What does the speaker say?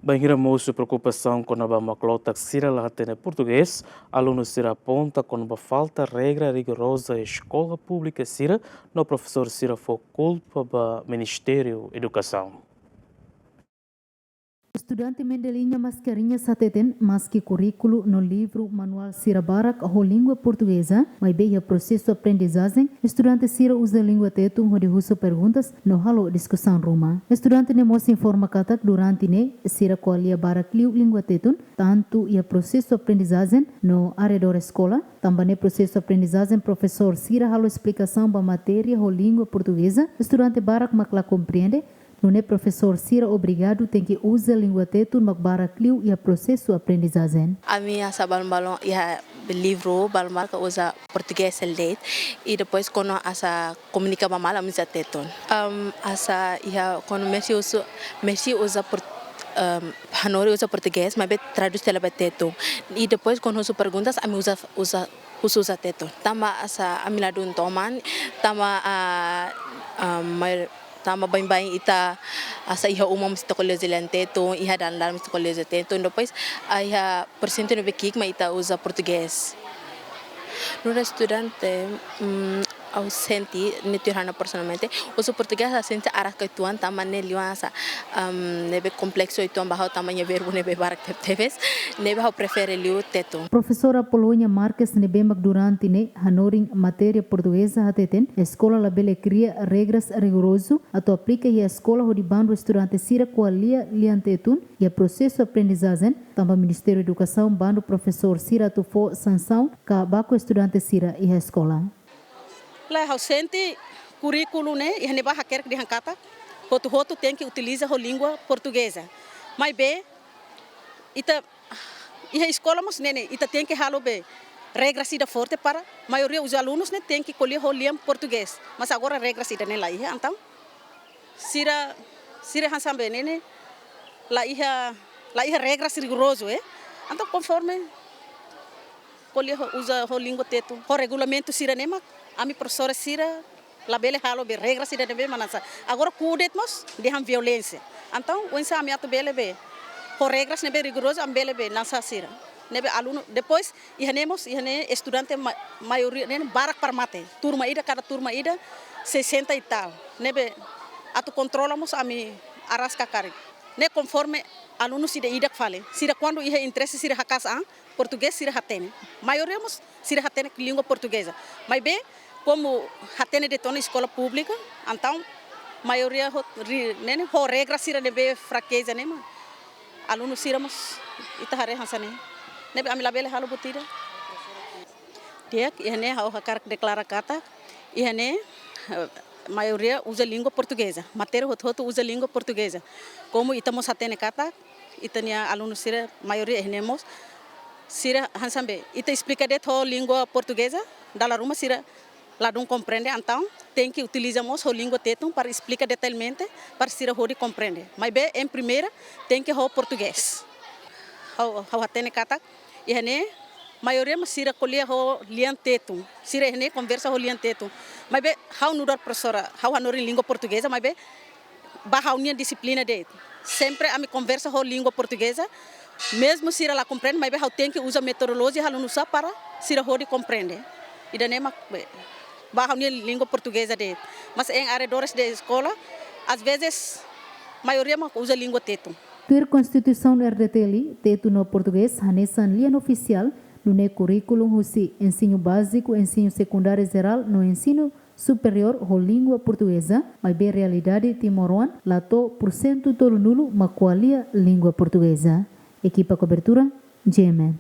Banhira moço preocupação com a maclota que sira lá tem português, alunos sira aponta com a falta regra rigorosa da escola pública sira, no professor sira foi culpa do Ministério da Educação. Estudante Mendelinha mascarinha sateten, mas que currículo no livro Manual Sira Barak a língua portuguesa, mas bem o processo aprendizagem, estudante Sira usa língua teto, onde usa perguntas, no halo discussão ruma. Estudante ne mostra informa katak durante ne, Sira coalia Barak liu língua teto, tanto e o processo aprendizagem no arredor escola, também processo aprendizagem professor Sira halo explicação ba matéria a língua portuguesa, estudante Barak makla compreende. Não é professor Sira obrigado tem que usar língua teto no barakliu e o processo aprendizagem. A minha balão e livro balão que usa português e depois quando asa comunica mal a minha teto. Asa quando Messi usa Hanori usa português, mas traduz tela teto. E depois quando usa perguntas a minha usa teto. Tama asa a minha dun toman, tama bem ita asa iha umam sta colégio teto iha dan dalam sta colégio teto depois iha percento no bekik mas ita usa português no estudante ausente netirana personalmente usa português ausente arah que tuan tama neliança nebe complexo itu bahau tamanho verbo nebe barak teves nebe hau prefere liu teto. Professora Polônia Marques nebe mak durante ne hanoring matéria portuguesa hateten escola la bele cria regras rigoroso ato aplica e a escola ho bando estudante sira qualia liantetun e o processo aprendizagem tamba Ministério da Educação bando professor sira to fo sanção ka bako estudante sira e a escola. Lá ausente currículo né e ne barra quer que hankata roto tem que utilizar a língua portuguesa mas bem ita e a escola mas né ita tem que halo bem regra sida forte para a maioria dos alunos né tem que colher o língua português mas agora a regra sida né lá então sira hansambe né lá regras rigoroso então conforme colher usa o língua teto o regulamento sira né a minha professora Sira labele halo be regra Sira de manasa agora cuidet mos de violência então o ensa minha bele be por regras nebe rigoroso ambele be nasa Sira nebe aluno depois ihane estudante maioria né barak para mate turma ida cada turma ida 60 e tal nebe atu controlamos a mi arasca cari né conforme alunos ida fale Sira quando ia interesse Sira hakasa português Sira hatene maioria mos Sira hatene língua portuguesa mas bem como hatene de tona escola pública então maioria né ho regra Sira nebe fraqueza né alunos Sira mos itahare hansane nebe amila bele halo butira dia ihane hau hakar declara kata ihane maioria usa língua portuguesa matéria hoto usa língua portuguesa como itamos hatene kata itania alunos Sira maioria ihemos Sira hansambe ita explica de to língua portuguesa dala ruma Sira lá não compreende então tem que utilizamos a língua teto para explicar detalhadamente para Sira hori compreender mas bem em primeira tem que o português hau hatene kata e né maioria mas Sira colher o lian teto Sira né conversa o lian teto mas bem hau no dar professora hau hanor em língua portuguesa mas bem barra unia disciplina de sempre a me conversa o língua portuguesa mesmo Sira lá compreende mas bem hau tem que usar metodologia hau usar para Sira hori compreender e daí barra unia língua portuguesa de mas em arredores da escola às vezes maioria usa língua teto. Ter Constituição RDTL teto no português hanesan lian oficial no ne currículo husi ensino básico ensino secundário geral no ensino superior ho língua portuguesa mas bem realidade timoruan lato porcento tolo nulo maqualia língua portuguesa. Equipa cobertura GMN.